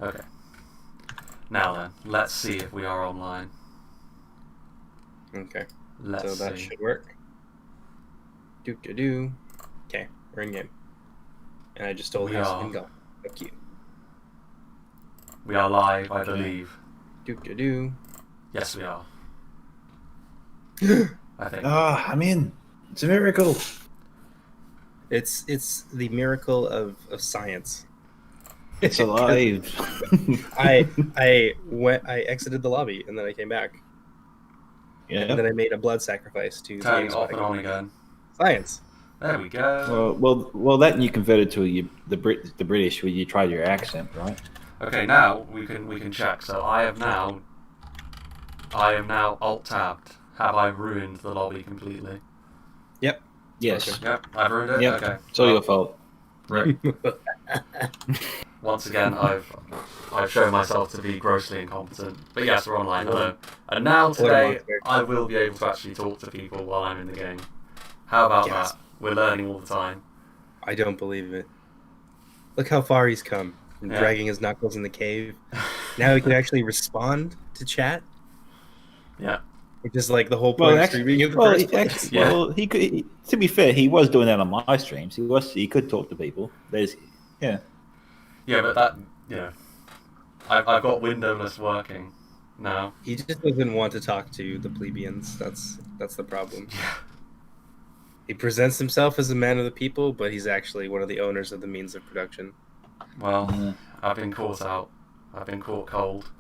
Okay. Now then, let's see if we are online. Okay. Let's so that see. should work. Do. Okay, we're in game. And I just told We House are. of Fingal. Fuck you. We are live, I believe. Do. Yes, we are. I think. Ah, I'm in. It's a miracle. It's the miracle of science. It's alive. I exited the lobby and then I came back. Yeah. And then I made a blood sacrifice to Turning the it off and on again. Science. There we go. Well, that you converted to the British where you tried your accent, right? Okay, now we can check. So I am now alt tabbed. Have I ruined the lobby completely? Yep. Yes. Okay. Yep, I've ruined it. Yep. Okay. It's all your fault. Rip. Once again, I've shown myself to be grossly incompetent. But yes, we're online. Hello. And now today, I will be able to actually talk to people while I'm in the game. How about that? We're learning all the time. I don't believe it. Look how far he's come from dragging his knuckles in the cave. Now he can actually respond to chat. Yeah. Which is like the whole point of streaming in the first place. He could. To be fair, he was doing that on my streams. He could talk to people. Yeah, but that I've got windowless working now. He just doesn't want to talk to the plebeians. That's the problem. Yeah. He presents himself as a man of the people, but he's actually one of the owners of the means of production. Well, I've been caught out. I've been caught cold.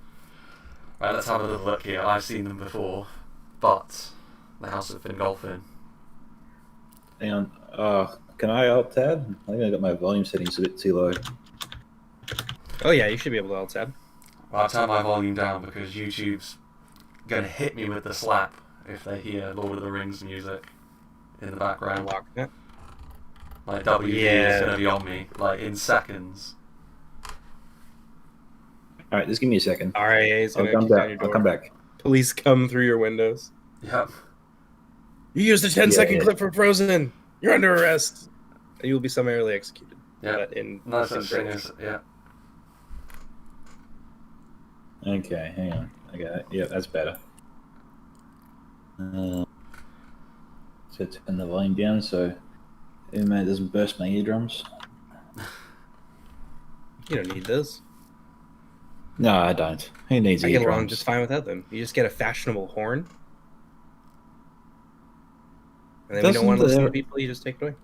Right, let's have a little look here. I've seen them before, but the House of FINGOLFIN. Hang on. Can I alt tab? I think I got my volume settings a bit too low. Oh yeah, you should be able to alt tab. Well, I've turned my volume down because YouTube's going to hit me with the slap if they hear Lord of the Rings music in the background. Like WD is going to be on me, like in seconds. All right, just give me a second. RIA is going to come back. I'll come back. Police come through your windows. Yep. You used a 10-second clip for Frozen. You're under arrest. And you will be summarily executed. Yeah. No such thing as Okay, hang on. I got it. Yeah, that's better. So turn the volume down so it doesn't burst my eardrums. You don't need those. No, I don't. Who needs eardrums? I get along just fine without them. You just get a fashionable horn. And then we don't want to listen to people, you just take it away.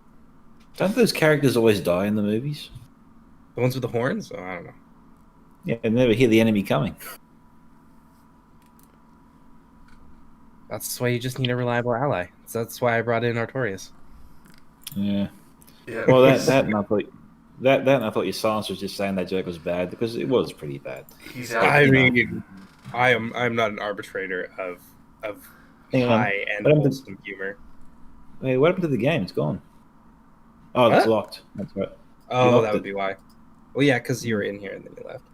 Don't those characters always die in the movies? The ones with the horns? Oh, I don't know. Yeah, I never hear the enemy coming. That's why you just need a reliable ally. So that's why I brought in Artorias. Yeah. Well, that and I thought your silence was just saying that joke was bad because it was pretty bad. I'm not an arbitrator of high and wholesome humor. Wait, what happened to the game? It's gone. Oh, it's locked. That's right. Oh, that would be why. Well, yeah, because you were in here and then you left.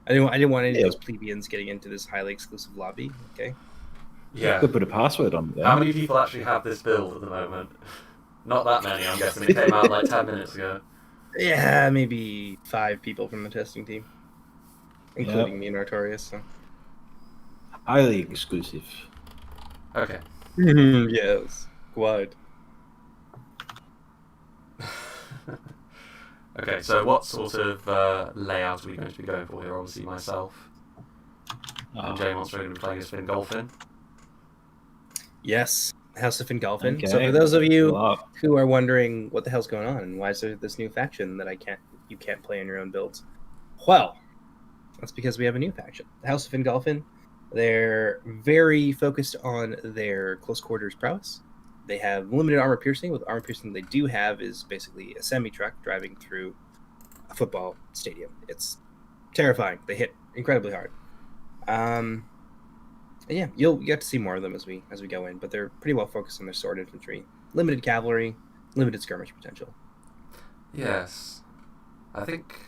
I didn't want any of those plebeians getting into this highly exclusive lobby. Okay. Yeah. You could put a password on there. How many people actually have this build at the moment? Not that many, I'm guessing. It came out like 10 minutes ago. Yeah, maybe 5 people from the testing team, including me and Artorias. So. Highly exclusive. Okay. Yes, quite. Okay, so what sort of layout are we going to be going for here? Obviously myself and JMonster are going to be playing as FINGOLFIN. Yes, House of FINGOLFIN. Okay. So for those of you who are wondering what the hell's going on and why is there this new faction that you can't play in your own builds, well, that's because we have a new faction, the House of FINGOLFIN. They're very focused on their close quarters prowess. They have limited armor piercing. With armor piercing they do have is basically a semi-truck driving through a football stadium. It's terrifying. They hit incredibly hard. Yeah, you'll get to see more of them as we go in, but they're pretty well focused on their sword infantry. Limited cavalry, limited skirmish potential. Yes. I think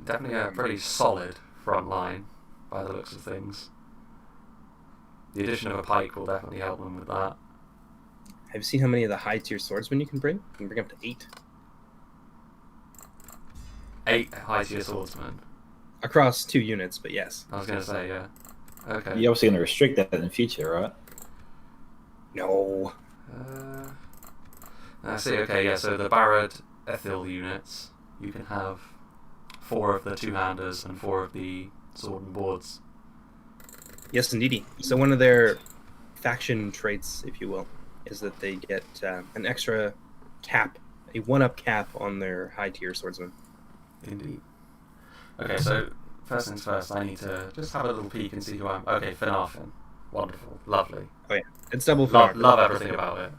definitely a pretty solid front line by the looks of things. The addition of a pike will definitely help them with that. Have you seen how many of the high tier swordsmen you can bring? You can bring up to 8. 8 high tier swordsmen. Across 2 units, but yes. I was going to say, yeah. Okay. You're obviously going to restrict that in the future, right? No. I see, okay, yeah, so the Barad Ethil units, you can have 4 of the two-handers and 4 of the sword and boards. Yes, indeedy. So one of their faction traits, if you will, is that they get an extra cap, a 1-up cap on their high-tier swordsman. Indeed. Okay, so first things first, I need to just have a little peek and see who I'm... Okay, FINGOLFIN. Wonderful. Lovely. Oh yeah, it's double Love FINGOLFIN. everything about it.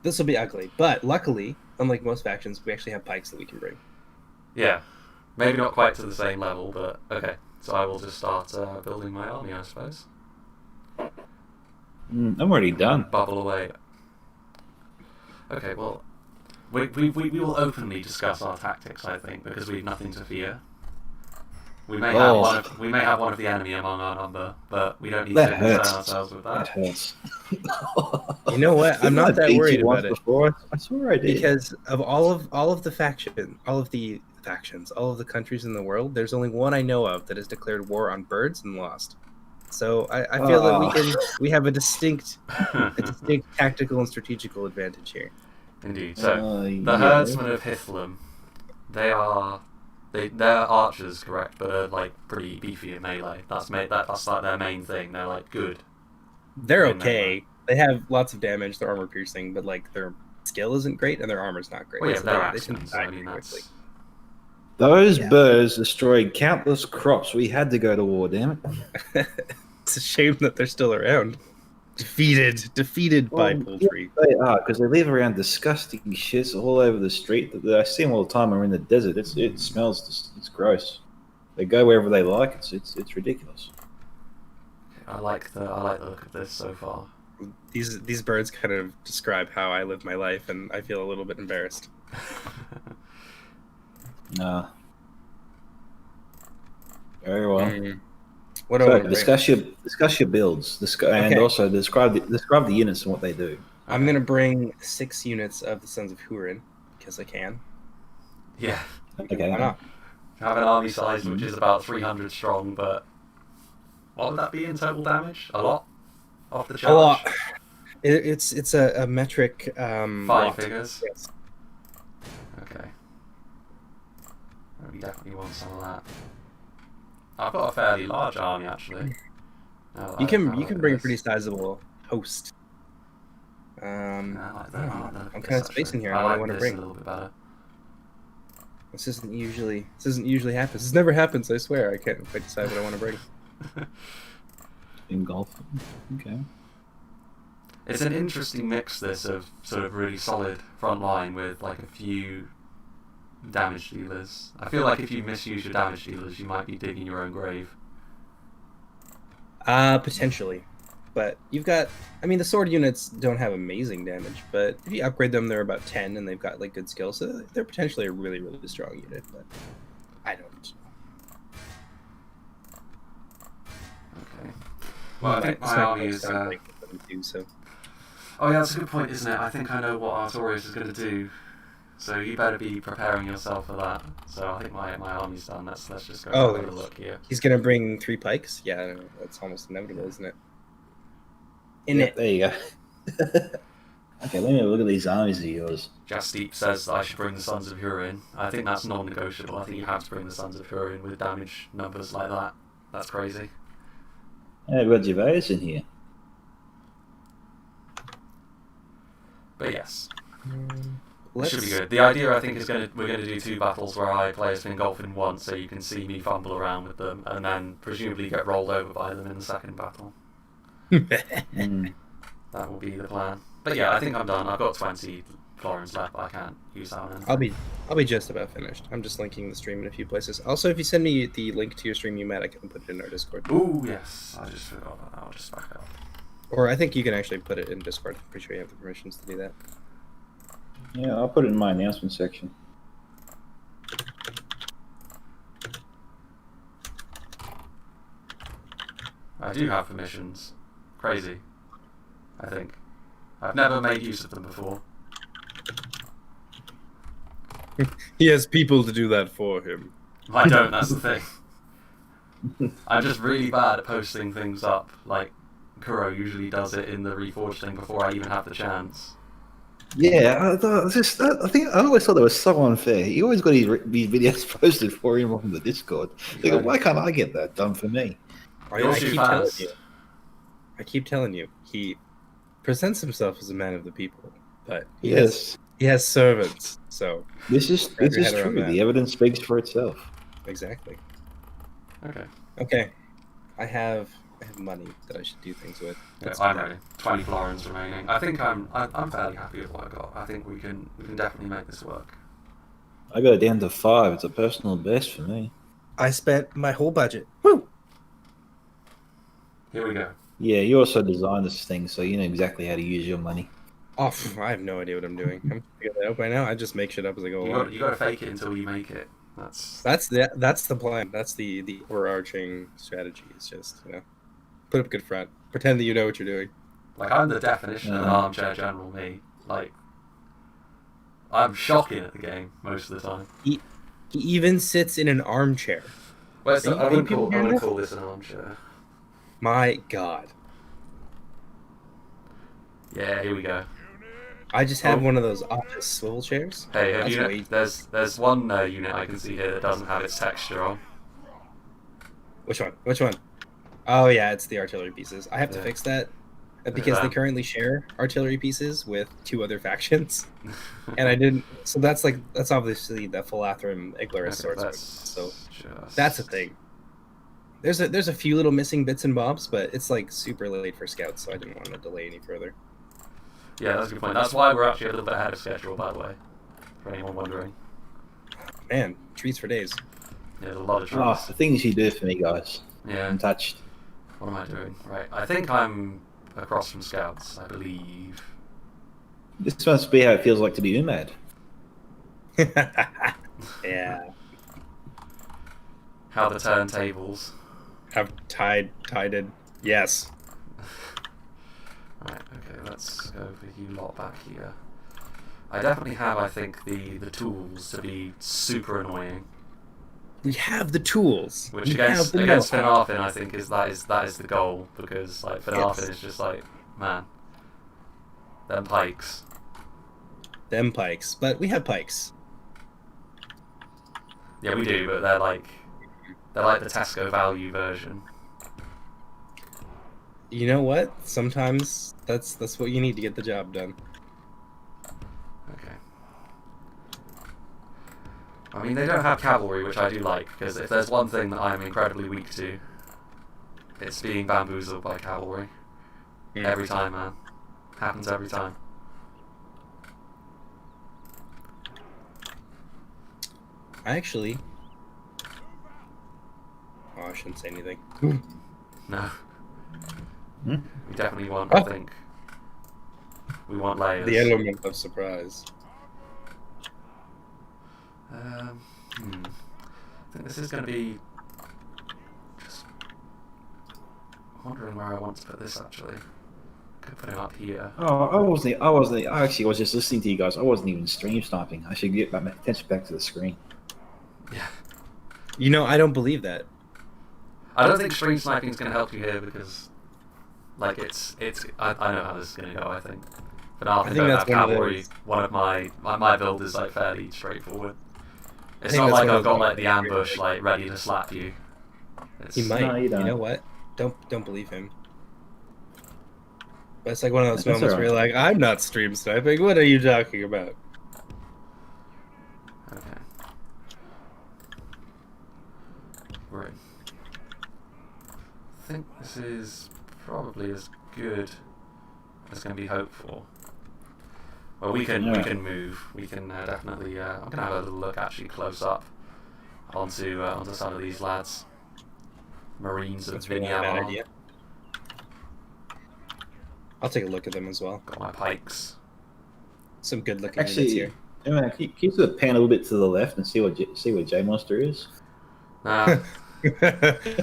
This will be ugly, but luckily, unlike most factions, we actually have pikes that we can bring. Yeah. Maybe not quite to the same level, but okay. So I will just start building my army, I suppose. I'm already done. Bubble away. Okay, well, we will openly discuss our tactics, I think, because we've nothing to fear. We may have one of the enemy among our number, but we don't need to concern ourselves with that. That hurts. You know what? I'm not that worried about it. Before. I swear I did. Because of all of the factions, all of the countries in the world, there's only one I know of that has declared war on birds and lost. So I feel that we have a distinct tactical and strategical advantage here. Indeed. So the herdsmen of Hithlum, they're archers, correct? But they're like pretty beefy in melee. That's like their main thing. They're like good. They're okay. They have lots of damage. They're armor piercing, but like their skill isn't great and their arm's not great. Well, yeah, so they're they axemen, so I mean that's... Those birds destroyed countless crops. We had to go to war, damn it. It's a shame that they're still around. Defeated by poultry. They are, because they leave around disgusting shits all over the street. I see them all the time when we're in the desert. It smells, it's gross. They go wherever they like. It's ridiculous. I like the look of this so far. These birds kind of describe how I live my life, and I feel a little bit embarrassed. Nah. Very well. What So discuss your builds, and also describe the units and what they do. I'm gonna bring 6 units of the Sons of Hurin because I can. Yeah. Okay. Why not? Have an army size which is about 300 strong, but what would that be in total damage? A lot off the charge. A lot. It's a metric. 5 figures. Yes. Okay. We definitely want some of that. I've got a fairly large army actually. You can bring a pretty sizable host. I'm kind of spacing here. I want to bring. A little bit better. This isn't usually happens. This never happens. I swear. I can't quite decide what I want to bring. FINGOLFIN. Okay. It's an interesting mix, this, of sort of really solid front line with like a few damage dealers. I feel like if you misuse your damage dealers, you might be digging your own grave. Potentially. But you've got... I mean, the sword units don't have amazing damage, but if you upgrade them, they're about 10, and they've got like good skills, so they're potentially a really, really strong unit, but I don't know. Okay. Well, I think my army is... Oh yeah, that's a good point, isn't it? I think I know what Artorius is going to do. So you better be preparing yourself for that. So I think my army's done. Let's just go have a look here. He's going to bring 3 pikes? Yeah, that's almost inevitable, isn't it? There you go. Okay, let me look at these armies of yours. Jasteep says I should bring the Sons of Hurin. I think that's non-negotiable. I think you have to bring the Sons of Hurin with damage numbers like that. That's crazy. Yeah, we've got Gervais in here. But yes. It should be good. The idea, I think, is we're going to do 2 battles where I play as FINGOLFIN once, so you can see me fumble around with them, and then presumably get rolled over by them in the second battle. That will be the plan. But yeah, I think I'm done. I've got 20 florins left, but I can't use that one. I'll be just about finished. I'm just linking the stream in a few places. Also, if you send me the link to your stream you met, I can put it in our Discord. Ooh, yes. I just forgot about that. I'll just back up. Or I think you can actually put it in Discord. I'm pretty sure you have the permissions to do that. Yeah, I'll put it in my announcement section. I do have permissions. Crazy. I think. I've never made use of them before. He has people to do that for him. I don't, that's the thing. I'm just really bad at posting things up. Like, Kuro usually does it in the Reforged thing before I even have the chance. Yeah, I think I always thought that was so unfair. He always got these videos posted for him on the Discord. Like, why can't I get that done for me? I keep telling you, he presents himself as a man of the people, but he has servants. So this is true. The evidence speaks for itself. Exactly. Okay. I have money that I should do things with. Yeah, I'm ready. 20 florins remaining. I think I'm fairly happy with what I got. I think we can definitely make this work. I got it down to 5. It's a personal best for me. I spent my whole budget. Woo! Here we go. Yeah, you also designed this thing, so you know exactly how to use your money. Oh, I have no idea what I'm doing. I'm figuring that out by now. I just make shit up as I go along. You got to fake it until you make it. That's the plan. That's the overarching strategy. It's just, put up a good front. Pretend that you know what you're doing. Like, I'm the definition of an armchair general, me. Like, I'm shocking at the game most of the time. He even sits in an armchair. Well, I wouldn't call this an armchair. My God. Yeah, here we go. I just have one of those office swivel chairs. Hey, there's one unit I can see here that doesn't have its texture on. Which one? Oh yeah, it's the artillery pieces. I have to fix that because they currently share artillery pieces with 2 other factions, and I didn't. So that's obviously the Philathrum Iglaris swordsman. So that's a thing. There's a few little missing bits and bobs, but it's like super late for scouts, so I didn't want to delay any further. Yeah, that's a good point. That's why we're actually a little bit ahead of schedule, by the way, for anyone wondering. Man, treats for days. Yeah, there's a lot of treats. Oh, the things you do for me, guys. Yeah. I'm touched. What am I doing? Right, I think I'm across from scouts, I believe. This must be how it feels like to be UMAD. Yeah. How the turntables have tided. Yes. Right, okay, let's go for you lot back here. I definitely have, I think, the tools to be super annoying. We have the tools. Which against Finarfin, I think that is the goal, because like Finarfin is just like, man, them pikes. But we have pikes. Yeah, we do, but they're like the Tesco value version. You know what? Sometimes that's what you need to get the job done. Okay. I mean, they don't have cavalry, which I do like, because if there's one thing that I'm incredibly weak to, it's being bamboozled by cavalry. Every time, man. Happens every time. I shouldn't say anything. No. We definitely want, I think, we want layers. The element of surprise. I think this is going to be just wondering where I want to put this, actually. Could put him up here. Oh, I actually was just listening to you guys. I wasn't even stream sniping. I should get my attention back to the screen. Yeah. I don't believe that. I don't think stream sniping is going to help you here because, like, I know how this is going to go, I think. But I think that's cavalry. One of my build is, like, fairly straightforward. It's not like I've got, like, the ambush, like, ready to slap you. He might. No, you know what? Don't believe him. But it's like one of those moments where you're like, I'm not stream sniping. What are you talking about? Okay. Right. I think this is probably as good as going to be hoped for. Well, we can move. We can definitely. I'm going to have a little look actually close up onto some of these lads. Marines of Vinyama. I'll take a look at them as well. Got my pikes. Some good looking units here. Can you sort of pan a little bit to the left and see what JMonster is? Nah.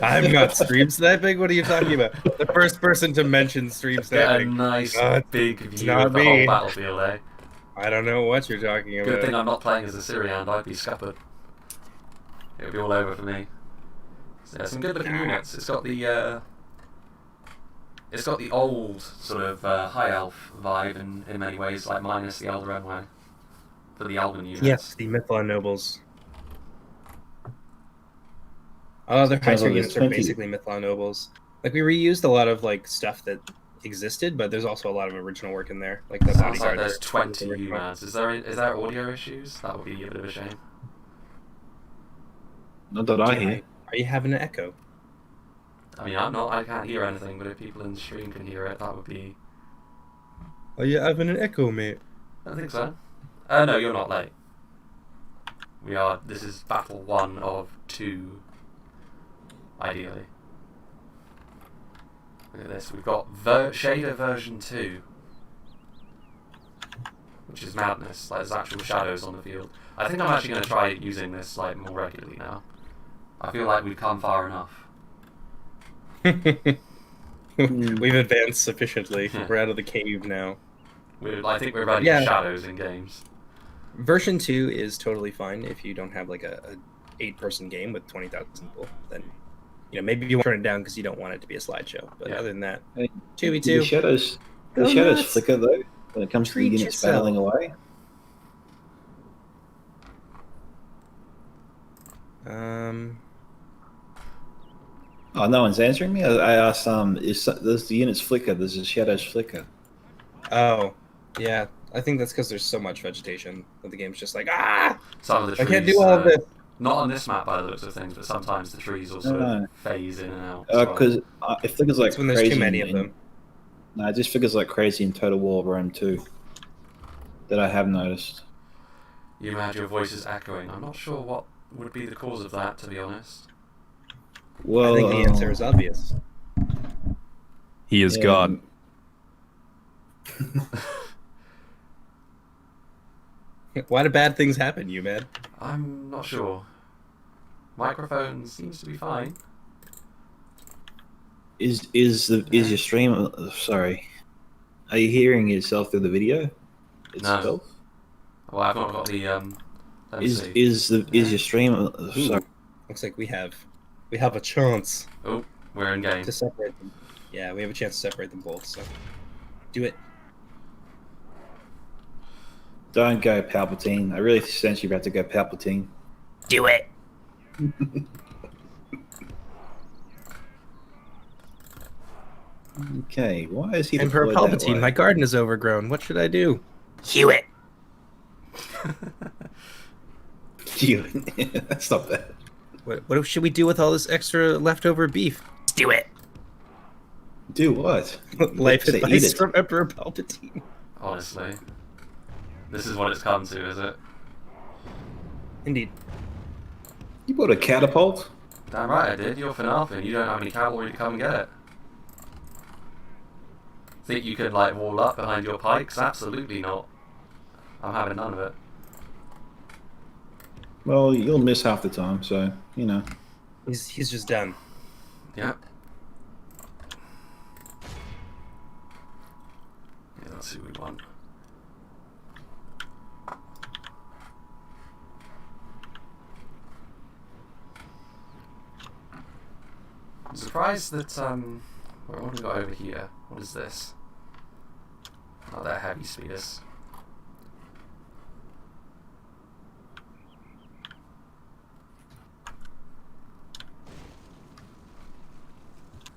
I'm not stream sniping. What are you talking about? The first person to mention stream sniping. Get a nice big view not of the whole battlefield, eh? I don't know what you're talking about. Good thing I'm not playing as a Syrian, I'd be scuppered. It would be all over for me. So, yeah, some good looking units. It's got the old sort of high elf vibe in many ways, like minus the Elder Renway for the Elven units. Yes, the Mythlon nobles. All other high tier units are basically Mythlon nobles. Like we reused a lot of like stuff that existed, but there's also a lot of original work in there. Like the sounds like there's 20 humans. Is there audio issues? That would be a bit of a shame. Not that I hear. Are you having an echo? I mean, I can't hear anything, but if people in the stream can hear it, that would be... Are you having an echo, mate? I don't think so. No, you're not late. This is battle 1 of 2, ideally. Look at this, we've got Shader version 2, which is madness, like there's actual shadows on the field. I think I'm actually going to try using this like more regularly now. I feel like we've come far enough. We've advanced sufficiently. We're out of the cave now. I think we're ready for shadows in games. Version 2 is totally fine if you don't have like a 8-person game with 20,000 people. Then, you know, maybe you want to turn it down because you don't want it to be a slideshow. But other than that, 2v2. The shadows flicker though when it comes to the units battling away. Oh, no one's answering me. I asked, does the units flicker? Does the shadows flicker? Oh, yeah. I think that's because there's so much vegetation that the game's just like, Some of the trees, I can't do all of this. Not on this map by the looks of things, but sometimes the trees also phase in and out. Because it flickers like when crazy. There's too many of them. No, it just flickers like crazy in Total War of Rome 2. That I have noticed. You had your voices echoing. I'm not sure what would be the cause of that, to be honest. Well, I think the answer is obvious. He is God. Why do bad things happen, you man? I'm not sure. Microphone seems to be fine. Is your stream? Sorry, are you hearing yourself through the video itself? No. Well, I've not got the Is your stream? Sorry. Looks like we have a chance. Oh, we're in game. To separate them. Yeah, we have a chance to separate them both. So, do it. Don't go Palpatine. I really sense you're about to go Palpatine. Do it. Okay, why is he? Emperor Palpatine, my garden is overgrown. What should I do? Hew it. That's not bad. What should we do with all this extra leftover beef? Let's do it. Do what? Life advice from Emperor Palpatine. Honestly. This is what it's come to, is it? Indeed. You bought a catapult? Damn right I did. You're FINGOLFIN. You don't have any cavalry to come and get it. Think you can, like, wall up behind your pikes? Absolutely not. I'm having none of it. Well, you'll miss half the time, so, you know. He's just done. Yep. Yeah, that's who we want. I'm surprised that, what have we got over here? What is this? Oh, they're heavy speeders.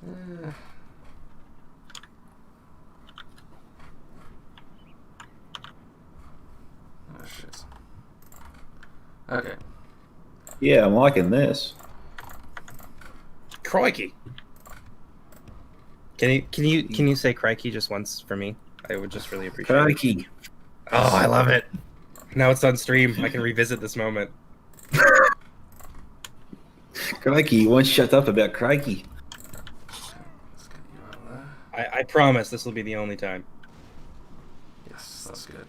Oh shit. Okay. Yeah, I'm liking this. Crikey. Can you say crikey just once for me? I would just really appreciate Crikey. it. Oh, I love it. Now it's on stream. I can revisit this moment. Crikey, you won't shut up about Crikey. Let's get you out of there. I promise this will be the only time. Yes, that's good.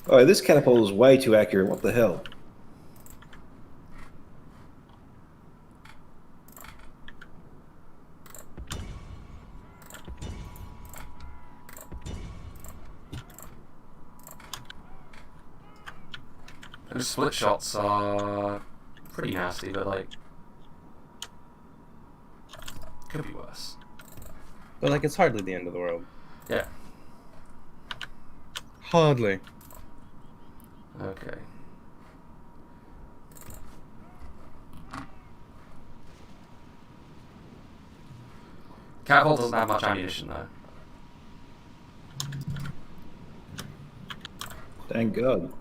Oh, this catapult is way too accurate. What the hell? Those split shots are pretty nasty, but like could be worse. But like, it's hardly the end of the world. Yeah. Hardly. Okay. Catapult doesn't have much ammunition though. Thank God.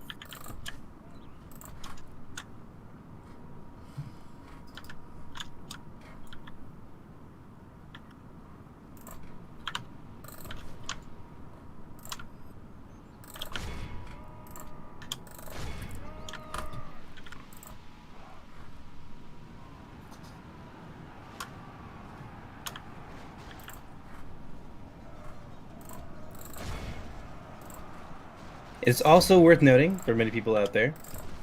It's also worth noting, for many people out there,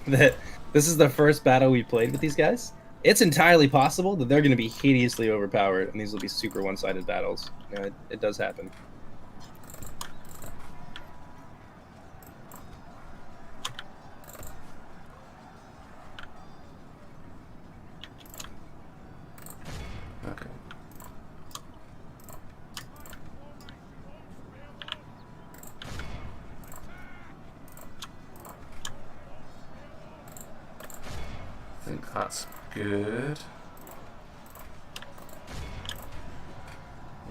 that this is the first battle we played with these guys. It's entirely possible that they're going to be hideously overpowered, and these will be super one-sided battles. You know, it does happen. Okay. I think that's good.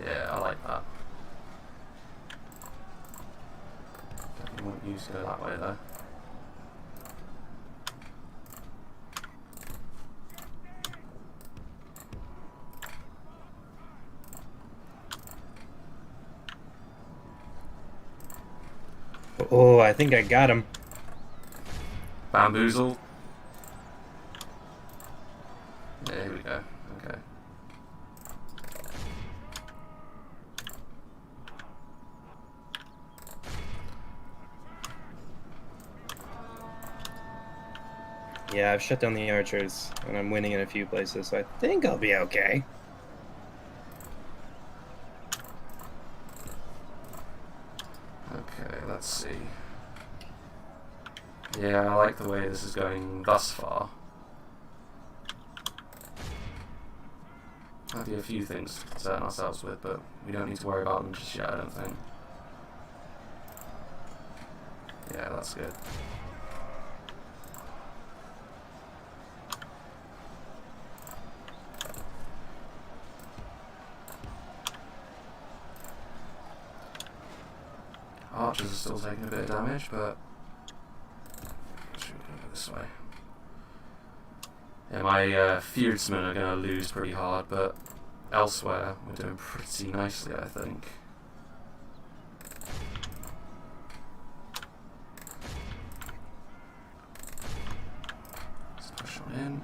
Yeah, I like that. Definitely wouldn't use to go that way though. Oh, I think I got him. Bamboozled. Yeah, here we go. Okay. Yeah, I've shut down the archers, and I'm winning in a few places, so I think I'll be okay. Okay, let's see. Yeah, I like the way this is going thus far. Might be a few things to concern ourselves with, but we don't need to worry about them just yet, I don't think. Yeah, that's good. Archers are still taking a bit of damage, but should we go this way? Yeah, my Fearsmen are going to lose pretty hard, but elsewhere we're doing pretty nicely, I think. Let's push on in.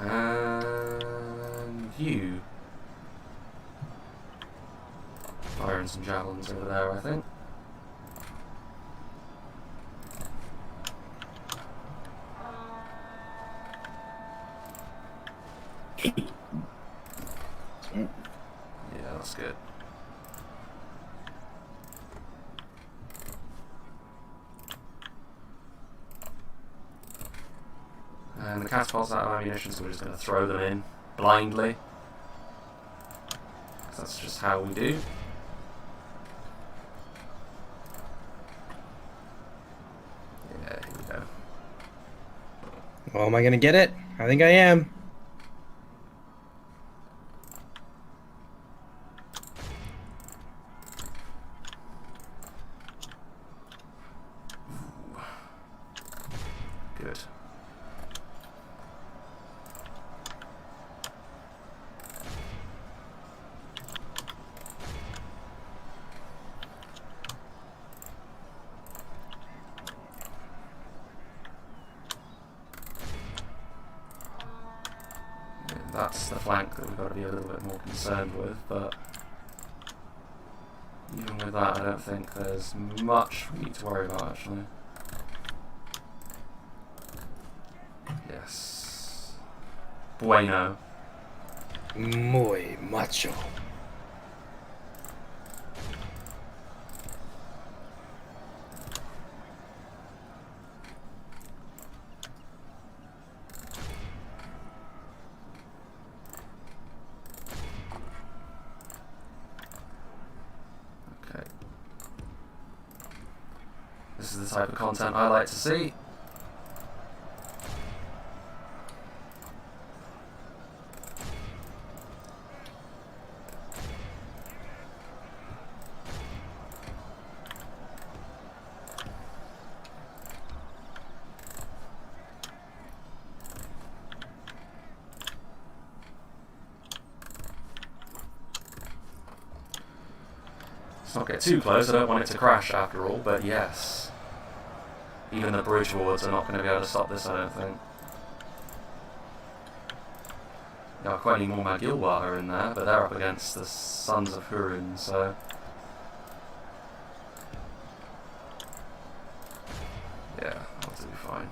And you. Firing some javelins over there, I think. Yeah, that's good. And the catapult's out of ammunition, so we're just going to throw them in blindly. That's just how we do. Yeah, here we go. Oh, am I going to get it? I think I am. Good. That's the flank that we've got to be a little bit more concerned with, but even with that I don't think there's much we need to worry about actually. Yes. Bueno. Muy macho. is the type of content I like to see. Let's not get too close, I don't want it to crash after all, but yes. Even the bridge wards are not going to be able to stop this, I don't think. There are quite any more Magilwa in there, but they're up against the Sons of Hurun, so... yeah, that'll do fine.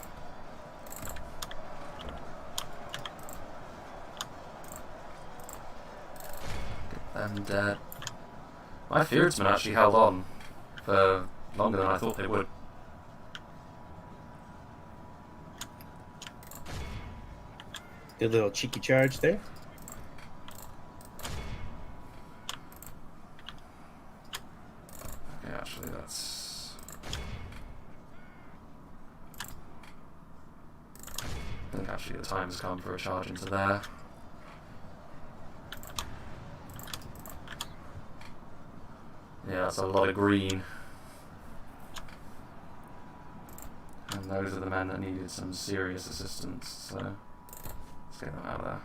Get them dead. My Fearsmen actually held on for longer than I thought they would. Good little cheeky charge there. Okay, actually that's... I think actually the time has come for a charge into there. Yeah, that's a lot of green. And those are the men that needed some serious assistance, so let's get them out of there.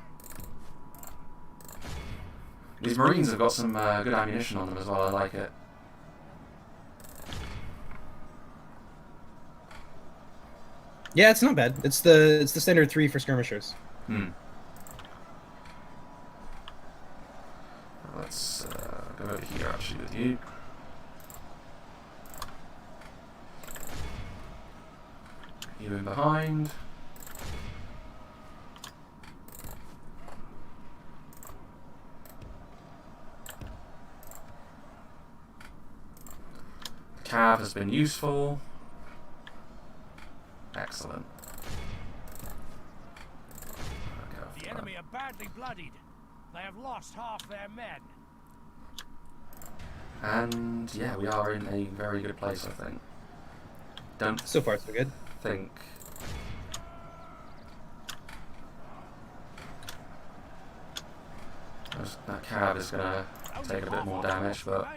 These Marines have got some good ammunition on them as well, I like it. Yeah, it's not bad. It's the standard 3 for skirmishers. Let's go over here actually with you. You in behind. The cav has been useful. Excellent. The enemy are badly bloodied. They have lost half their men. And yeah, we are in a very good place, I think. Don't So far, so good. think that cab is gonna take a bit more damage, but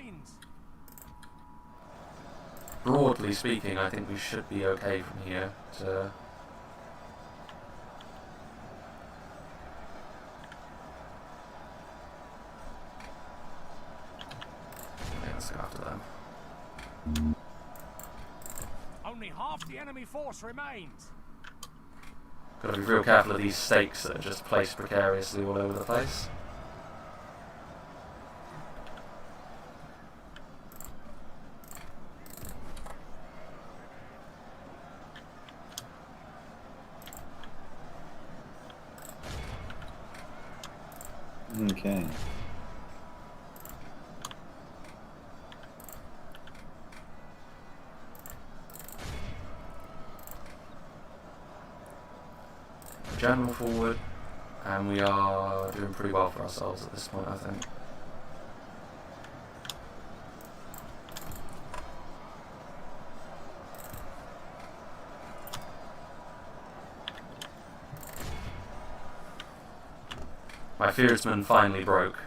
broadly speaking, I think we should be okay from here to... yeah, let's go after them. Only half the enemy force remains. Gotta be real careful of these stakes that are just placed precariously all over the place. Okay. General forward, and we are doing pretty well for ourselves at this point, I think. My Fearsman finally broke.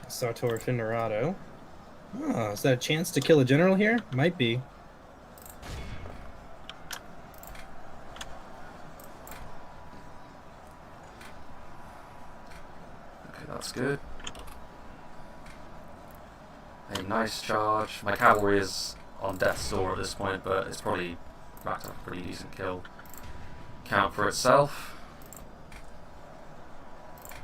Sartor Finerato. Oh, is that a chance to kill a general here? Might be. Okay, that's good. A nice charge. My cavalry is on death's door at this point, but it's probably racked up a pretty decent kill count for itself.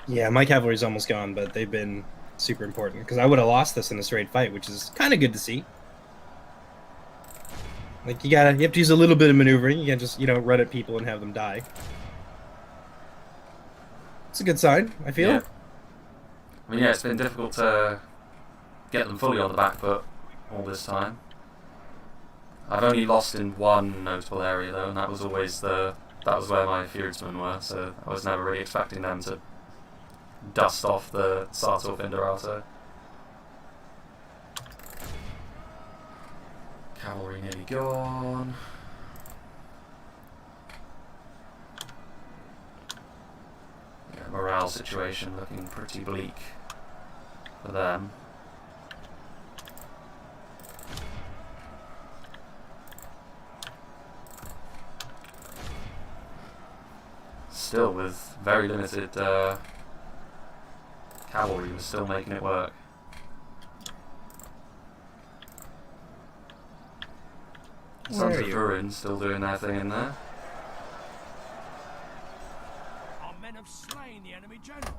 Yeah, my cavalry's almost gone, but they've been super important because I would have lost this in a straight fight, which is kind of good to see. Like you have to use a little bit of maneuvering. You can't just run at people and have them die. It's a good sign, I feel. Yeah. I mean, yeah, it's been difficult to get them fully on the back foot all this time. I've only lost in one notable area though, and that was always that was where my Fearsmen were, so I was never really expecting them to dust off the Sartor Finderato. Cavalry nearly gone. Yeah, morale situation looking pretty bleak for them. Still, with very limited cavalry, was still making it work. Sons of Durin still doing their thing in there. Our men have slain the enemy general.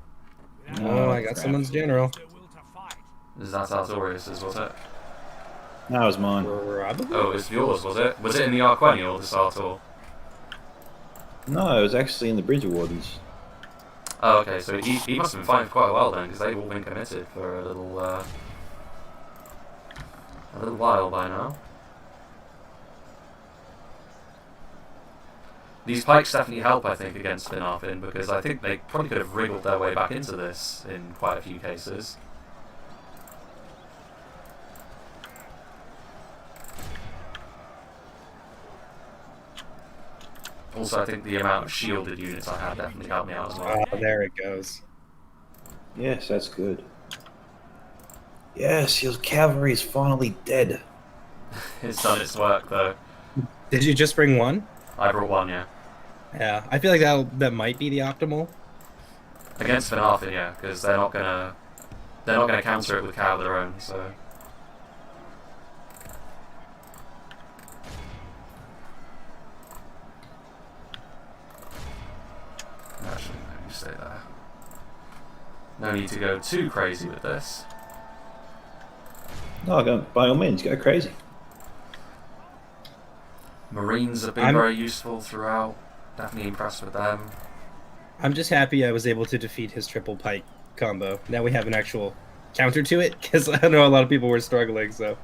Oh, I got someone's general. Is that Artorius's, was it? No, it was mine. Probably. Oh, it's yours, was it? Was it in the Arquennial, this Artor? No, it was actually in the Bridge Wardens. Oh, okay, so he must have been fighting for quite a while then, because they've all been committed for a little while by now. These pikes definitely help, I think, against FINGOLFIN, because I think they probably could have wriggled their way back into this in quite a few cases. Also, I think the amount of shielded units I had definitely helped me out as well. Oh, there it goes. Yes, that's good. Yes, your cavalry is finally dead. It's done its work, though. Did you just bring one? I brought one, yeah. Yeah, I feel like that might be the optimal. Against FINGOLFIN, yeah, because they're not gonna counter it with cow of their own, so. Actually, no, you stay there. No need to go too crazy with this. No, go, by all means, go crazy. Marines have been very useful throughout. Definitely impressed with them. I'm just happy I was able to defeat his triple pike combo. Now we have an actual counter to it, because I know a lot of people were struggling, so.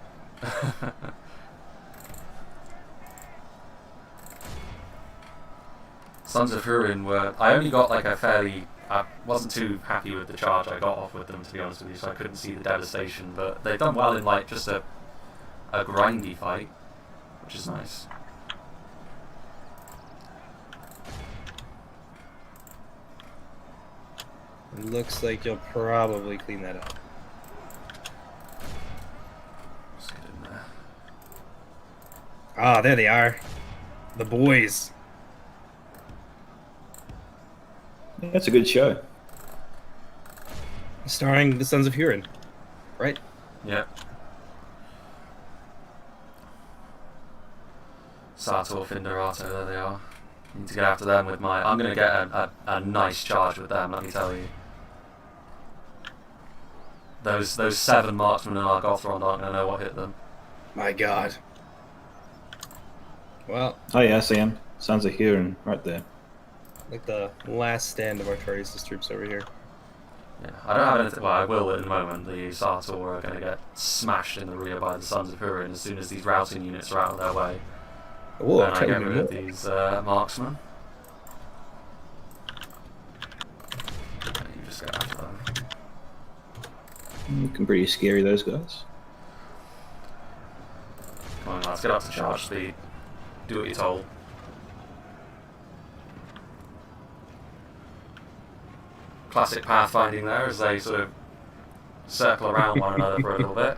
Sons of Hurin were... I only got like a fairly... I wasn't too happy with the charge I got off with them, to be honest with you, so I couldn't see the devastation, but they've done well in like just a grindy fight, which is nice. It looks like you'll probably clean that up. Let's get in there. Ah, there they are. The boys. That's a good show. Starring the Sons of Hurin, right? Yeah. Sartor, Finderato, there they are. Need to get after them with my... I'm going to get a nice charge with them, let me tell you. Those 7 marksmen in Argothron aren't going to know what hit them. My god. Well, Oh yeah, I see him. Sons of Huron, right there. like the last stand of Artorius' troops over here. Yeah, I don't have anything... Well, I will in a moment. The Sartor are going to get smashed in the rear by the Sons of Hurin as soon as these routing units are out of their way. Ooh, And I get rid of these marksmen. And you just get after them. Looking pretty scary, those guys. Come on, lads, get up to charge speed. Do what you're told. Classic pathfinding there as they sort of circle around one another for a little bit.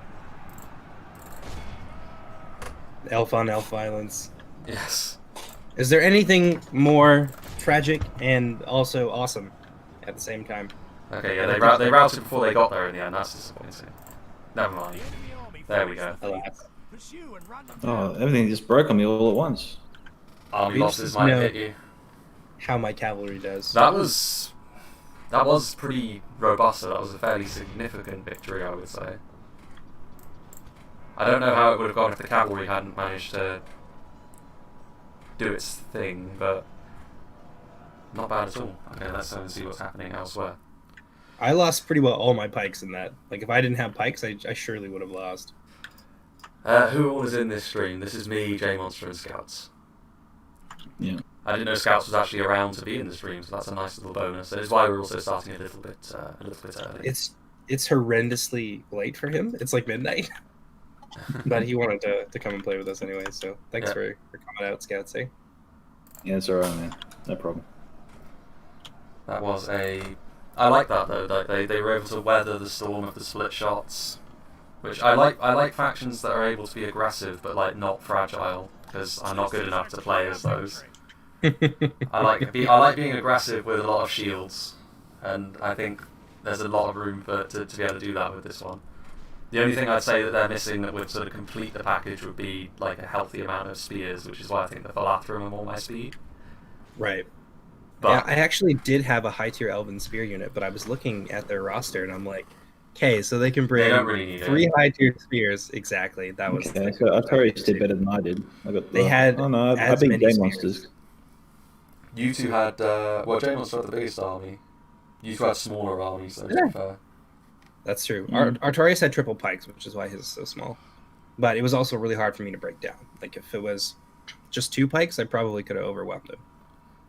Elf on elf violence. Yes. Is there anything more tragic and also awesome at the same time? Okay, yeah, they routed before they got there in the end. That's disappointing. Never mind. There we go. Alas. Oh, everything just broke on me all at once. Army losses might hit you. How my cavalry does. That was pretty robust. So that was a fairly significant victory, I would say. I don't know how it would have gone if the cavalry hadn't managed to do its thing, but not bad at all. Okay, let's go and see what's happening elsewhere. I lost pretty well all my pikes in that. Like, if I didn't have pikes, I surely would have lost. Who all is in this stream? This is me, Jmonster, and Scouts. Yeah. I didn't know Scouts was actually around to be in the stream, so that's a nice little bonus. That is why we're also starting a little bit early. It's horrendously late for him. It's like midnight. But he wanted to come and play with us anyway, so thanks Yeah. for coming out, Scouts. Eh? Yeah, it's alright, man. No problem. That was a... I like that though. Like they were able to weather the storm of the split shots, which I like. I like factions that are able to be aggressive but like not fragile, because I'm not good enough to play as those. I like being aggressive with a lot of shields, and I think there's a lot of room to be able to do that with this one. The only thing I'd say that they're missing that would sort of complete the package would be like a healthy amount of spears, which is why I think the Philathrum are more my speed. Right. But Yeah, I actually did have a high tier Elven Spear unit, but I was looking at their roster and I'm like, okay, so they can bring don't really need 3 it. high tier spears. Exactly. That was Okay, so Artorias did better than I did. I got They had Oh no, I as beat many JMonsters. You two had well, JMonster had the biggest army. You two had smaller armies, so to Yeah. be fair. That's true. Mm. Artorias had triple pikes, which is why his is so small. But it was also really hard for me to break down. Like if it was just 2 pikes, I probably could have overwhelmed him.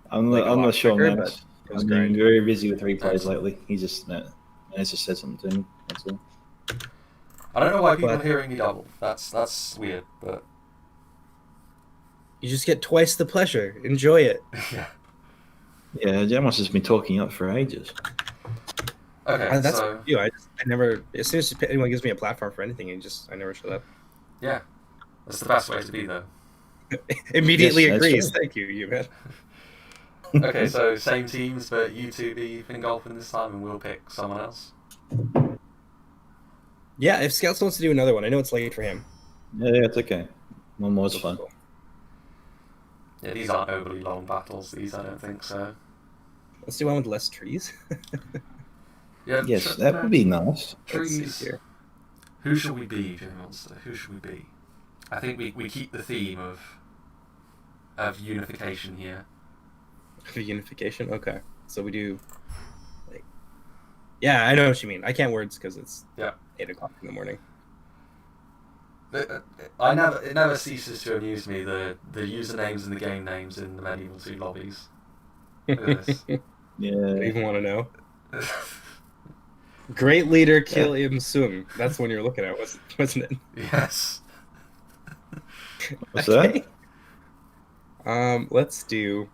I'm Like, a not lot sure, quicker, man. but it was I've been grinding. very busy with replays lately. He just said something to me. That's all. I don't know why people But- are hearing me double. That's weird, but You just get twice the pleasure. Enjoy it. yeah. Yeah, JMonster's been talking up for ages. Okay, That's so you. I never. As soon as anyone gives me a platform for anything, I never shut up. yeah, that's the best way to be though. Immediately Yes, that's agrees. true. Thank you, you man. Okay, so same teams, but you two be FINGOLFIN this time, and we'll pick someone else. Yeah, if Scouts wants to do another one, I know it's late for him. Yeah, it's okay. One more's fun. Yeah, these aren't overly long battles. These, I don't think so. Let's do one with less trees. Yeah, Yes, that would be nice. Let's see trees. here. Who shall we be, JMonster? Who should we be? I think we keep the theme of unification here. For unification? Okay. So we do, like... Yeah, I know what you mean. I can't words because it's 8 o'clock in the morning. It never ceases to amuse me, the usernames and the game names in the Medieval 2 lobbies. Look at this. I don't Yeah. even want to know. Great leader, kill Im Sung. That's when you're looking at, wasn't it? Yes. What's Okay. Let's do...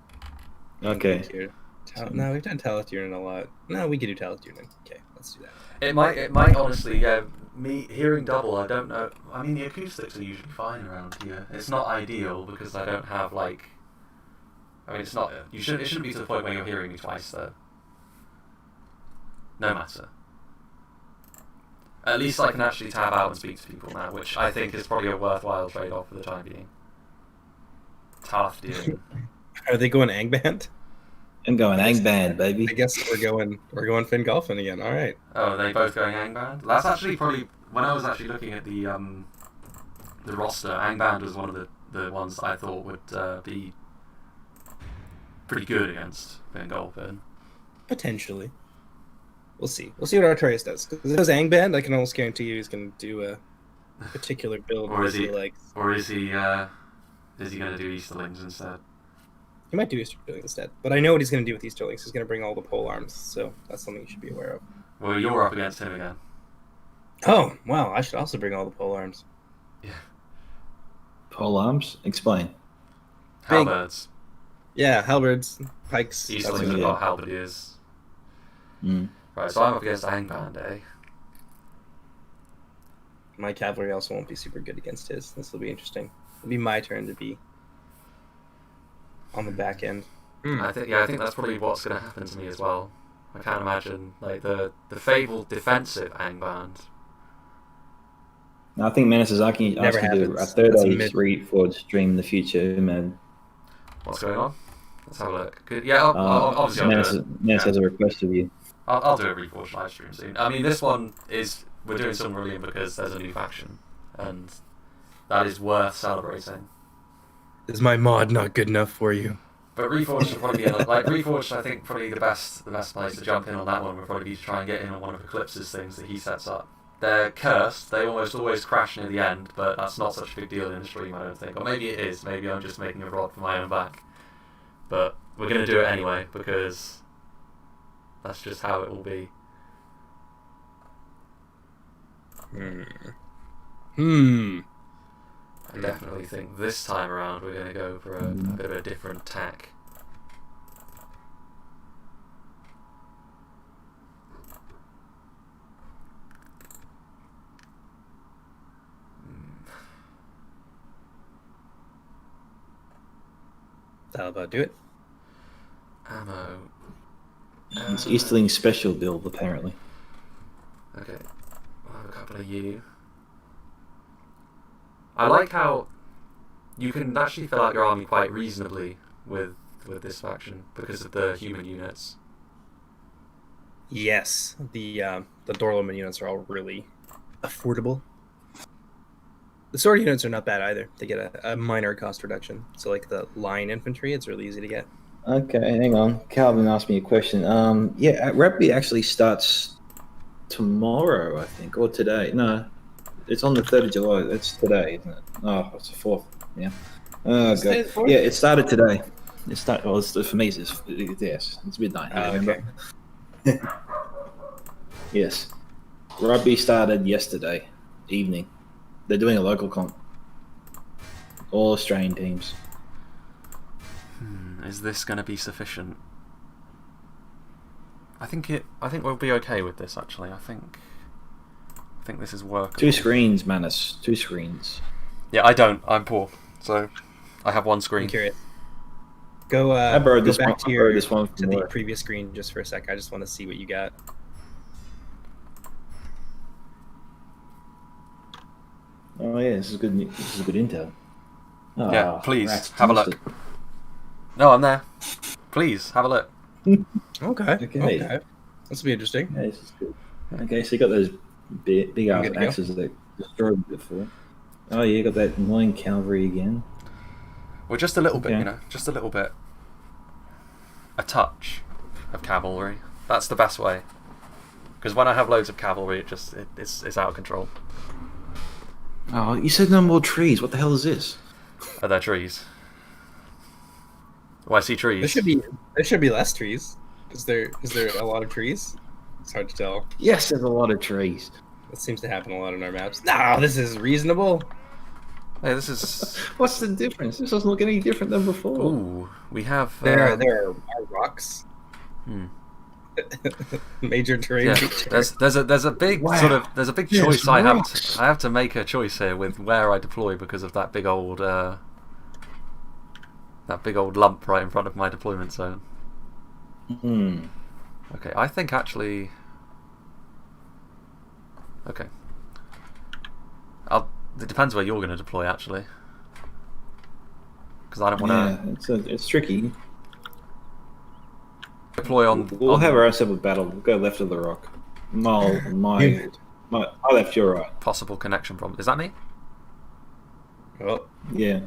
that? Okay. No, we've done Talaturin a lot. No, we could do Talaturin. Okay, let's do that. It might honestly, yeah, me hearing double, I don't know. I mean, the acoustics are usually fine around here. It's not ideal because I don't have, like... I mean, it's not... it shouldn't be to the point where you're hearing me twice, though. No matter. At least I can actually tab out and speak to people now, which I think is probably a worthwhile trade-off for the time being. Talaturin. Are they going Angband? I'm going Angband, baby. I guess we're going FINGOLFIN again. All right. Oh, are they both going Angband? That's actually probably... When I was actually looking at the roster, Angband was one of the ones I thought would be pretty good against FINGOLFIN. Potentially. We'll see. We'll see what Artorias does. Because if it does Angband, I can almost guarantee you he's going to do a particular build Or is he he- likes. Or is he going to do Easterlings instead? He might do Easterling instead. But I know what he's going to do with Easterlings. He's going to bring all the pole arms. So that's something you should be aware of. Well, you're up against him again. Oh, wow. I should also bring all the pole arms. Pole arms? Explain. Big- Halberds. Yeah, halberds, pikes. that's Easterlings what have it got is. halberdiers. Mm. Right, so I'm up against Angband, eh? My cavalry also won't be super good against his. This will be interesting. It'll be my turn to be on the back end. I think that's probably what's going to happen to me as well. I can't imagine like the fabled defensive Angband. I think Menace is asking Never to do a happens. third That's a age mid. Reforged stream in the future, man. What's going on? Let's have a look. Good. Yeah, obviously I'll Menace, do it. Menace has a request of you. I'll do a Reforged live stream soon. I mean, this one is we're doing Silmarillion because there's a new faction, and that is worth celebrating. Is my mod not good enough for you? But Reforged should probably be like Reforged. I think probably the best place to jump in on that one would probably be to try and get in on one of Eclipse's things that he sets up. They're cursed. They almost always crash near the end, but that's not such a big deal in the stream, I don't think. Or maybe it is. Maybe I'm just making a rod for my own back. But we're gonna do it anyway because that's just how it will be. I definitely think this time around we're going to go for a bit of a different tack. That'll about do it. Ammo. It's Easterling's special build, apparently. Okay, I'll have a couple of you. I like how you can actually fill out your army quite reasonably with this faction because of the human units. Yes, the Dorloman units are all really affordable. The sword units are not bad either. They get a minor cost reduction. So like the line infantry, it's really easy to get. Okay, hang on. Calvin asked me a question. Yeah, Rugby actually starts tomorrow, I think, or today. No, it's on the 3rd of July. That's today, isn't it? Oh, it's the 4th. Yeah. Oh, God. Yeah, it started today. It started. Well, for me, yes, it's midnight. Okay. Yes. Rugby started yesterday evening. They're doing a local comp. All Australian teams. Is this going to be sufficient? I think we'll be okay with this. Actually, I think this is workable. 2 screens, Manus. 2 screens. Yeah, I don't. I'm poor, so I have 1 screen. I'm curious. Go. I borrowed this back one. to your this one to the previous screen just for a sec. I just want to see what you got. Oh yeah, this is good. This is good intel. Oh, Yeah, please rats, have a look. No, I'm there. Please have a look. Okay. This will be interesting. Yeah, this is good. Okay, so you got those big ass good to go. axes that destroyed before. Oh yeah, you got that annoying cavalry again. Well, just a little bit, Okay. you know, just a little bit. A touch of cavalry. That's the best way. Because when I have loads of cavalry, it's out of control. Oh, you said no more trees. What the hell is this? Are there trees? Oh, I see trees. There should be less trees. Is there a lot of trees? It's hard to tell. Yes, there's a lot of trees. That seems to happen a lot on our maps. No, this is reasonable. Hey, this is. What's the difference? This doesn't look any different than before. Ooh, we have. There are rocks. Hmm. Major terrain. Yeah, feature. there's a big Wow. there's a big There's choice rocks. I have to make a choice here with where I deploy because of that big old lump right in front of my deployment zone. Hmm. Okay, I think actually. Okay. It depends where you're going to deploy actually, because I don't want to it's tricky. deploy on. We'll have our own separate battle. We'll go left of the rock. My left, your right. Possible connection problem. Is that me? Oh, Yeah.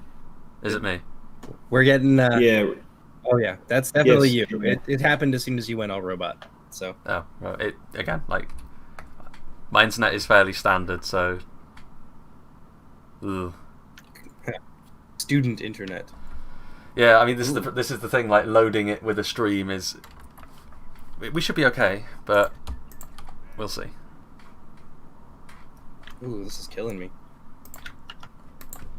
Is it me? we're getting. Yeah. Oh yeah, that's definitely Yes. you. It happened as soon as you went all robot. So Oh, right. It again. Like my internet is fairly standard, so. Ugh. student internet. Yeah, I mean this is the thing. Like loading it with a stream is. We should be okay, but we'll see. Ooh, this is killing me.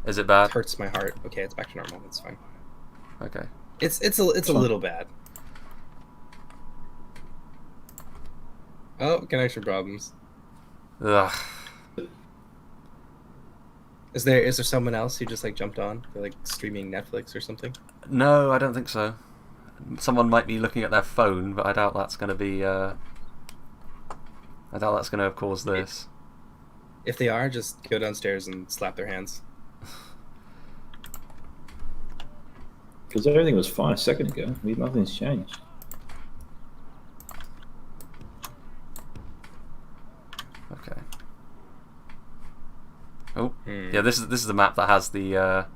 Is it It bad? hurts my heart. Okay, it's back to normal. It's fine. Okay. It's a little bad. Oh, connection problems. Ugh. Is there someone else who just like jumped on? They're like streaming Netflix or something? No, I don't think so. Someone might be looking at their phone, but I doubt that's going to be. I doubt that's going to have caused this. If they are, just go downstairs and slap their hands. Because everything was fine a second ago. Nothing's changed. Okay. Oh, yeah. This is the map that has the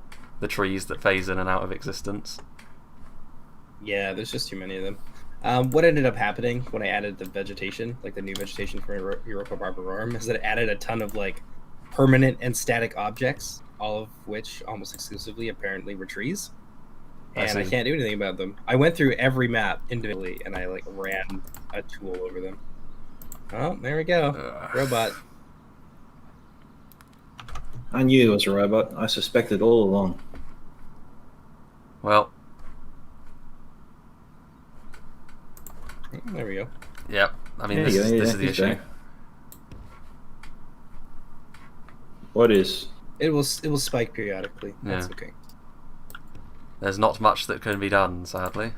trees that phase in and out of existence. Yeah, there's just too many of them. What ended up happening when I added the vegetation, like the new vegetation for Europa Barbarorum, is that it added a ton of like permanent and static objects, all of which almost exclusively apparently were trees. And I can't do anything about them. I went through every map individually and I like ran a tool over them. Oh, there we go. Robot. I knew it was a robot. I suspected all along. Well, there we go. yep. I mean, There this you go, is yeah, the he's issue. back. What is? It will spike periodically. That's Yeah. okay. There's not much that can be done, sadly.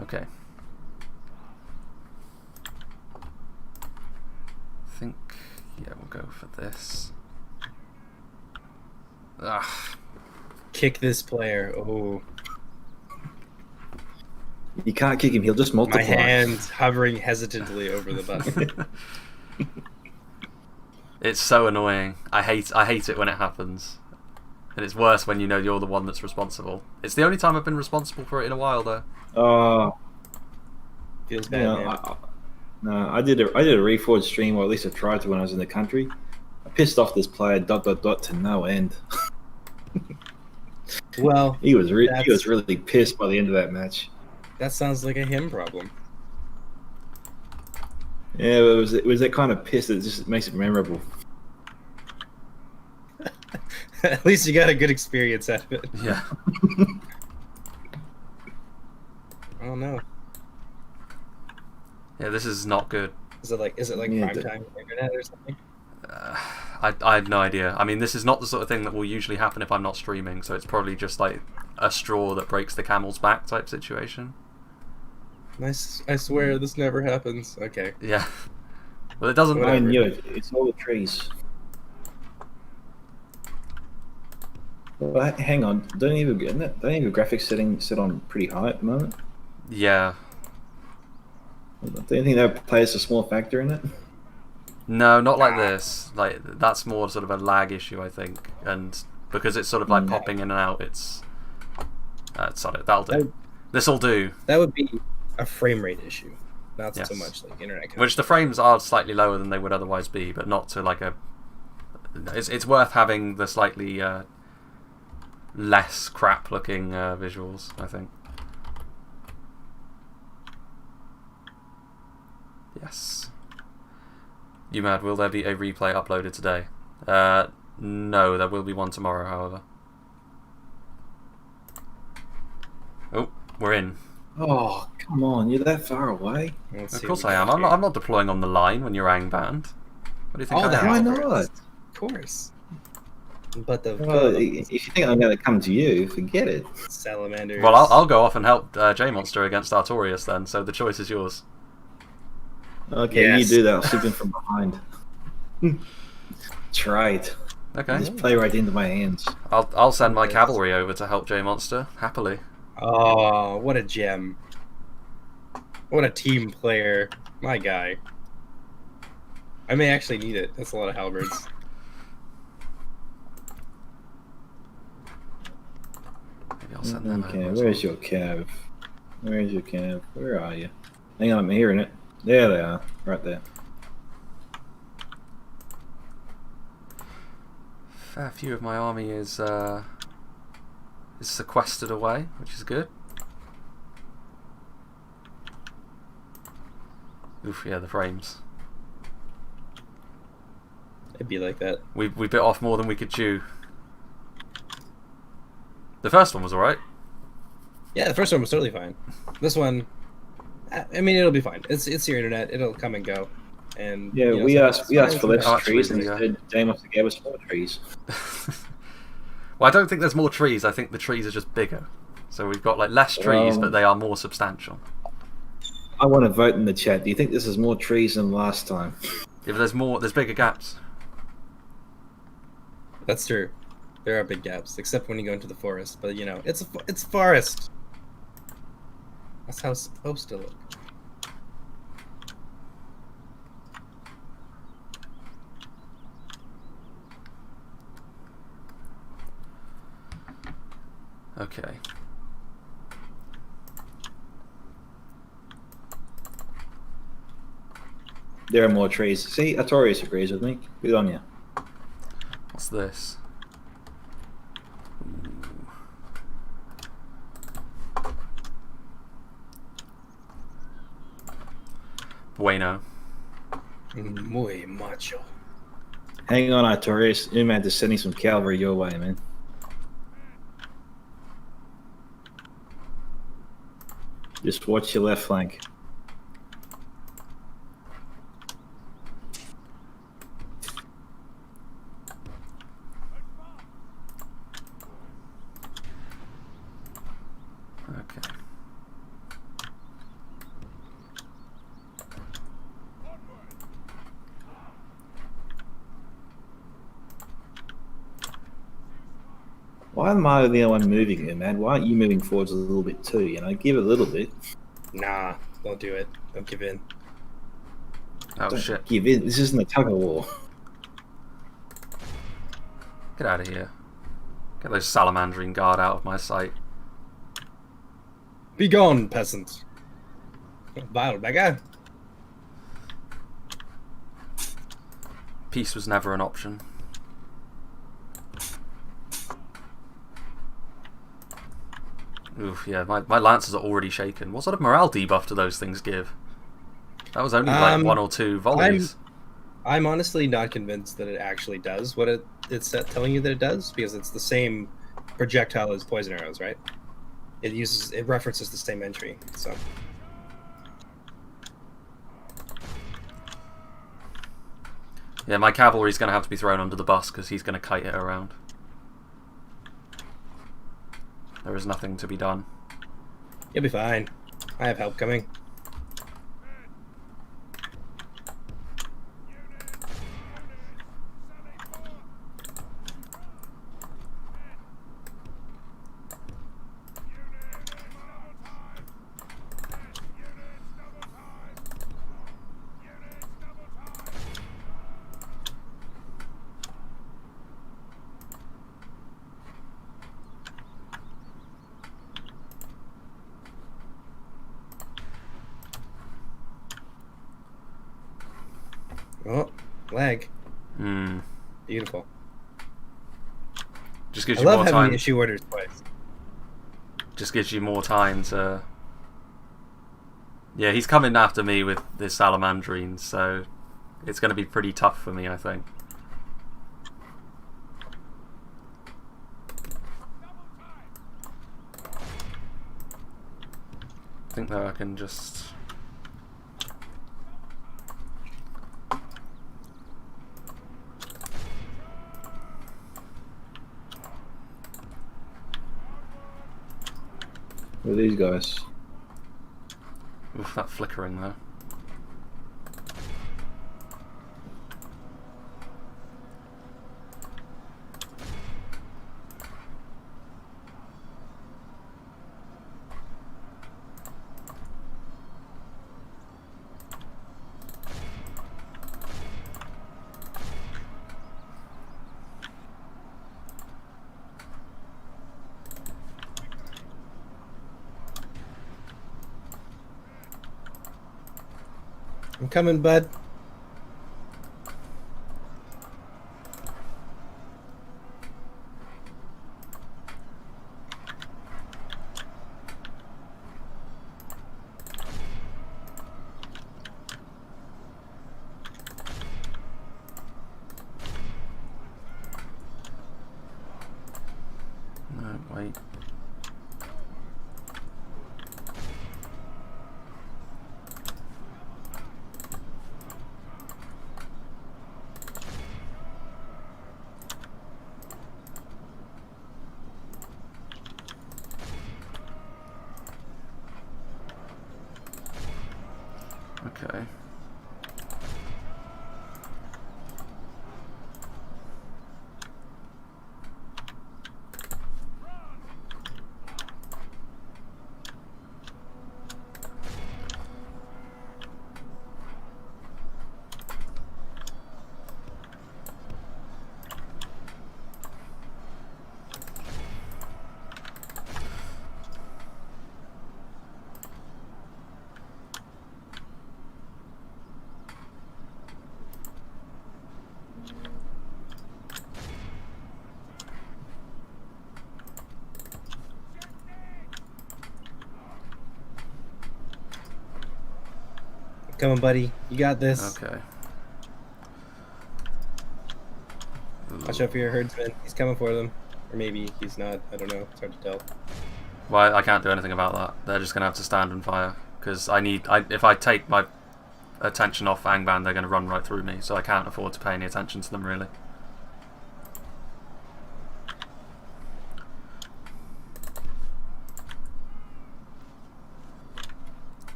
Okay. I think, yeah, we'll go for this. Ugh. Kick this player. Oh, You can't kick him. He'll just multiply. my hand hovering hesitantly over the button. It's so annoying. I hate it when it happens. And it's worse when you know you're the one that's responsible. It's the only time I've been responsible for it in a while, though. Oh, Feels bad, yeah. man. No, I did a Reforged stream, or at least I tried to when I was in the country. I pissed off this player ... to no end. Well, He was really pissed by the end of that match. that sounds like a him problem. Yeah, it was that kind of piss that just makes it memorable. At least you got a good experience out of it. Yeah. Oh no. Yeah, this is not good. Is it like Yeah, prime time internet or something? I have no idea. I mean, this is not the sort of thing that will usually happen if I'm not streaming, so it's probably just like a straw that breaks the camel's back type situation. Nice. I swear this never happens. Okay. Yeah. Well, it doesn't. I knew it. It's all the trees. But hang on, don't even graphics setting set on pretty high at the moment? Yeah. Do you think that plays a small factor in it? No, not like this. Like, that's more sort of a lag issue, I think. And because it's sort of like popping in and out, it's... sorry, that'll do. This'll do. That would be a frame rate issue, not Yes. so much like internet connection. Which the frames are slightly lower than they would otherwise be, but not to like a... It's worth having the slightly less crap-looking visuals, I think. Yes. You mad, will there be a replay uploaded today? No, there will be one tomorrow, however. Oh, we're in. Oh, come on, you're that far away? Let's Of see course what I we am. got I'm not deploying on the line when you're ang-banned. What do you think Oh, I am? Why that- not? Of course. But the Well, if you think I'm going to come to you, forget it. salamanders. Well, I'll go off and help JMonster against Artorias then, so the choice is yours. Okay, Yes. you do that. I'll slip in from behind. Try it. Okay. Just play right into my hands. I'll send my cavalry over to help JMonster, happily. Oh, what a gem. What a team player. My guy. I may actually need it. That's a lot of halberds. Maybe I'll send them Okay, over as where's your cav? Where's your cav? Where are you? Hang on, I'm hearing it. There they are, right there. Fair few of my army is sequestered away, which is good. Oof, yeah, the frames. It'd be like that. We bit off more than we could chew. The first one was alright. Yeah, the first one was totally fine. This one, I mean, it'll be fine. It's your internet. It'll come and go. And Yeah, you know, we asked for less Oh, actually, trees, and yeah. instead James gave us more trees. Well, I don't think there's more trees. I think the trees are just bigger. So we've got like less trees, but they are more substantial. I want to vote in the chat. Do you think this is more trees than last time? Yeah, but there's bigger gaps. That's true. There are big gaps, except when you go into the forest. But you know, it's forest. That's how it's supposed to look. Okay. There are more trees. See, Artorias agrees with me. Good on you. What's this? Bueno. Muy macho. Hang on, Artorias. Umad is sending some cavalry your way, man. Just watch your left flank. Okay. Why am I the only one moving here, man? Why aren't you moving forwards a little bit too? You know, give it a little bit. Nah, don't do it. Don't give in. Oh Don't shit. give in. This isn't a tug of war. Get out of here. Get those salamandrine guard out of my sight. Be gone, peasant. Vile beggar. Peace was never an option. Oof, yeah, my lances are already shaken. What sort of morale debuff do those things give? That was only like 1 or 2 volleys. I'm honestly not convinced that it actually does what it's telling you that it does, because it's the same projectile as poison arrows, right? It references the same entry, so. Yeah, my cavalry's going to have to be thrown under the bus because he's going to kite it around. There is nothing to be done. You'll be fine. I have help coming. Oh, lag. Beautiful. Just gives I you love more having time. the issue orders twice. Just gives you more time to... Yeah, he's coming after me with this salamandrine, so it's going to be pretty tough for me, I think. I think that I can just... Who are these guys? Oof, that flickering though. I'm coming, bud. No, wait. Okay. Come on, buddy. You got this. Okay. Watch out for your herdsman. He's coming for them. Or maybe he's not. I don't know. It's hard to tell. Well, I can't do anything about that. They're just going to have to stand and fire. Because if I take my attention off Angband, they're going to run right through me. So I can't afford to pay any attention to them, really.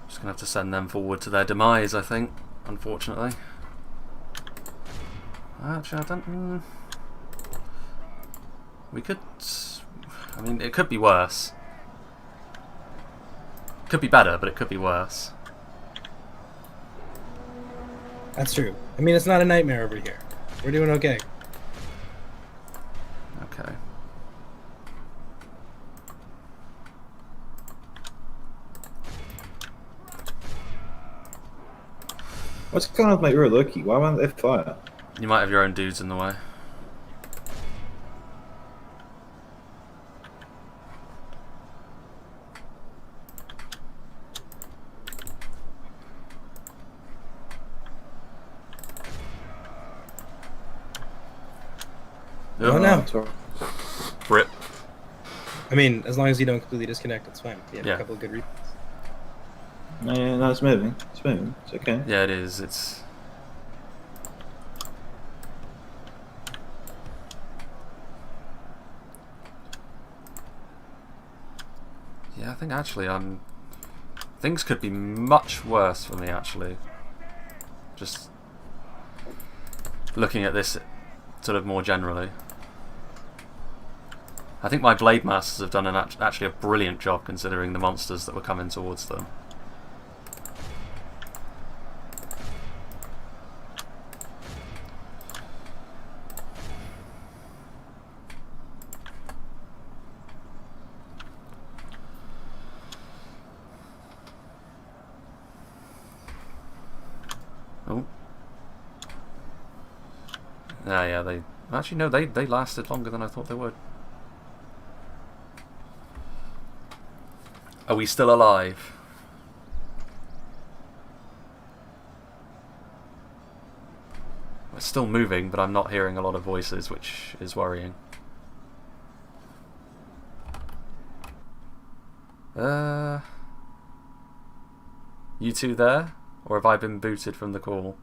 Just going to have to send them forward to their demise, I think, unfortunately. Actually, I don't... We could... I mean, it could be worse. Could be better, but it could be worse. That's true. I mean, it's not a nightmare over here. We're doing okay. Okay. What's going on with my Uraloki? Why won't they fire? You might have your own dudes in the way. Oh no. Rip. I mean, as long as you don't completely disconnect, it's fine. You have Yeah. a couple of good replays. Yeah, no, it's moving. It's moving. It's okay. Yeah, it is. It's... Yeah, I think actually things could be much worse for me, actually. Just looking at this sort of more generally. I think my Blade Masters have done actually a brilliant job considering the monsters that were coming towards them. Oh. Yeah, they... Actually, no, they lasted longer than I thought they would. Are we still alive? We're still moving, but I'm not hearing a lot of voices, which is worrying. You two there? Or have I been booted from the call?